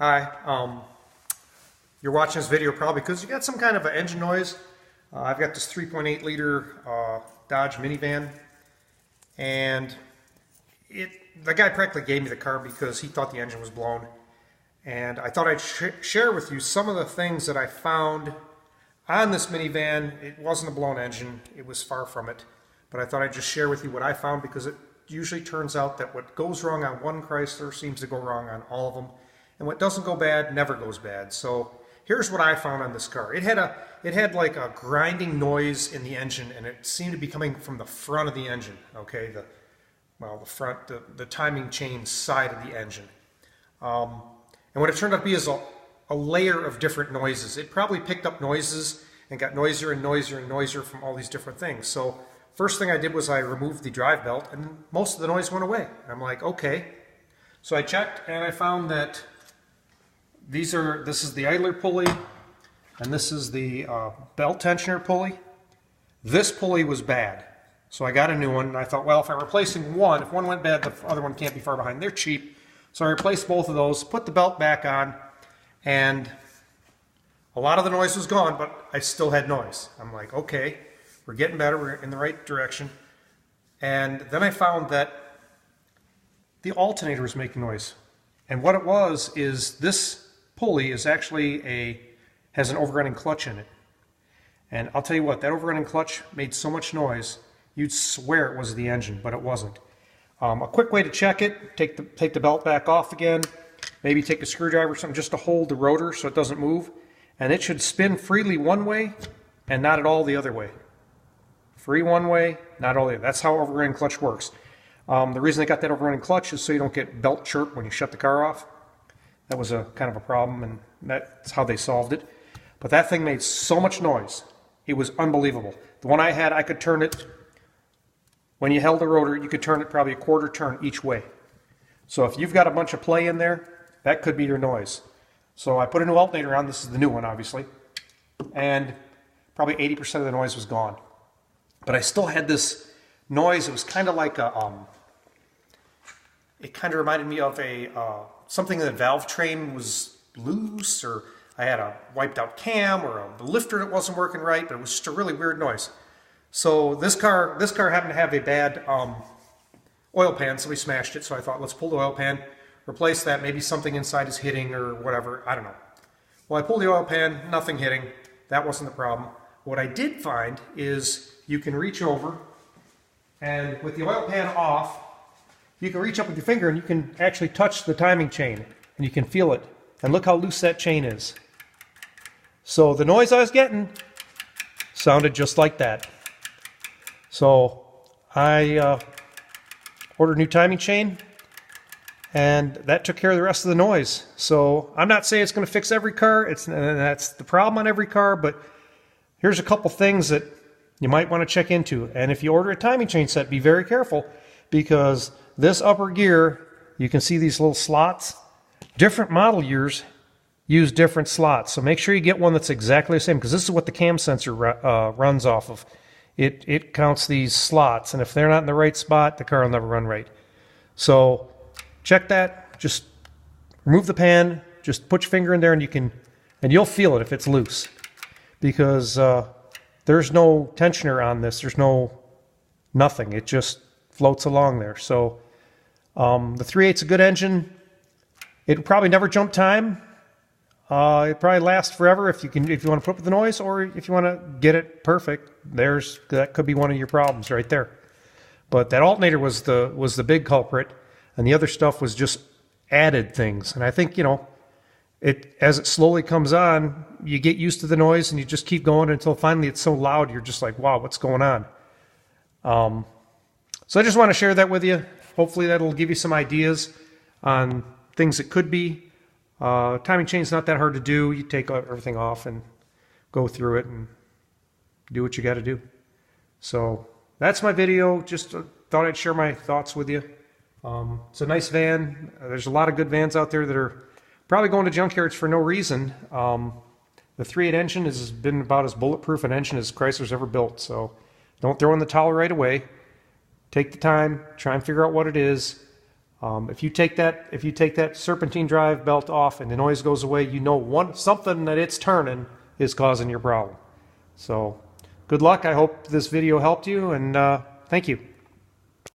Hi, you're watching this video probably because you got some kind of an engine noise. I've got this 3.8 liter Dodge minivan, and the guy practically gave me the car because he thought the engine was blown. And I thought I'd share with you some of the things that I found on this minivan. It wasn't a blown engine, it was far from it. But I thought I'd just share with you what I found, because it usually turns out that what goes wrong on one Chrysler seems to go wrong on all of them. And what doesn't go bad never goes bad. So here's what I found on this car. It had like a grinding noise in the engine, and it seemed to be coming from the front of the engine. Okay, the timing chain side of the engine. And what it turned out to be is a layer of different noises. It probably picked up noises and got noisier and noisier and noisier from all these different things. So first thing I did was I removed the drive belt, and most of the noise went away. I'm like, okay. So I checked, and I found that this is the idler pulley, and this is the belt tensioner pulley. This pulley was bad, so I got a new one, and I thought, well, if I'm replacing one, if one went bad, the other one can't be far behind. They're cheap, so I replaced both of those, put the belt back on, and a lot of the noise was gone, but I still had noise. I'm like, okay, we're getting better, we're in the right direction. And then I found that the alternator was making noise. And what it was is this pulley is actually has an overrunning clutch in it. And I'll tell you what, that overrunning clutch made so much noise, you'd swear it was the engine, but it wasn't. A quick way to check it, take the belt back off again, maybe take a screwdriver or something just to hold the rotor so it doesn't move, and it should spin freely one way and not at all the other way. Free one way, not all the other. That's how overrunning clutch works. The reason they got that overrunning clutch is so you don't get belt chirp when you shut the car off. That was a kind of a problem, and that's how they solved it. But that thing made so much noise. It was unbelievable. The one I had, I could turn it, when you held the rotor, you could turn it probably a quarter turn each way. So if you've got a bunch of play in there, that could be your noise. So I put a new alternator on. This is the new one, obviously. And probably 80% of the noise was gone. But I still had this noise. It was kind of like it kind of reminded me of something in the valve train was loose, or I had a wiped out cam, or a lifter that wasn't working right, but it was just a really weird noise. So this car happened to have a bad oil pan, so we smashed it. So I thought, let's pull the oil pan, replace that, maybe something inside is hitting or whatever, I don't know. Well, I pulled the oil pan, nothing hitting. That wasn't the problem. What I did find is you can reach over, and with the oil pan off, you can reach up with your finger and you can actually touch the timing chain, and you can feel it. And look how loose that chain is. So the noise I was getting sounded just like that. So I ordered a new timing chain, and that took care of the rest of the noise. So I'm not saying it's going to fix every car. That's the problem on every car, but here's a couple things that you might want to check into. And if you order a timing chain set, be very careful, because this upper gear, you can see these little slots. Different model years use different slots, so make sure you get one that's exactly the same, because this is what the cam sensor runs off of. It counts these slots, and if they're not in the right spot, the car will never run right. So check that. Just remove the pan, just put your finger in there, and you'll feel it if it's loose, because there's no tensioner on this. There's nothing. It just floats along there. So the 3.8's a good engine. It'll probably never jump time. It probably lasts forever if you want to put up with the noise, or if you want to get it perfect. That could be one of your problems right there. But that alternator was the big culprit, and the other stuff was just added things. And I think, as it slowly comes on, you get used to the noise, and you just keep going until finally it's so loud you're just like, wow, what's going on? So I just want to share that with you. Hopefully that'll give you some ideas on things that could be. Timing chain's not that hard to do. You take everything off and go through it and do what you got to do. So that's my video. Just thought I'd share my thoughts with you. It's a nice van. There's a lot of good vans out there that are probably going to junkyards for no reason. The 3.8 engine has been about as bulletproof an engine as Chrysler's ever built. So don't throw in the towel right away. Take the time, try and figure out what it is. If you take that serpentine drive belt off and the noise goes away, you know something that it's turning is causing your problem. So good luck. I hope this video helped you, and thank you.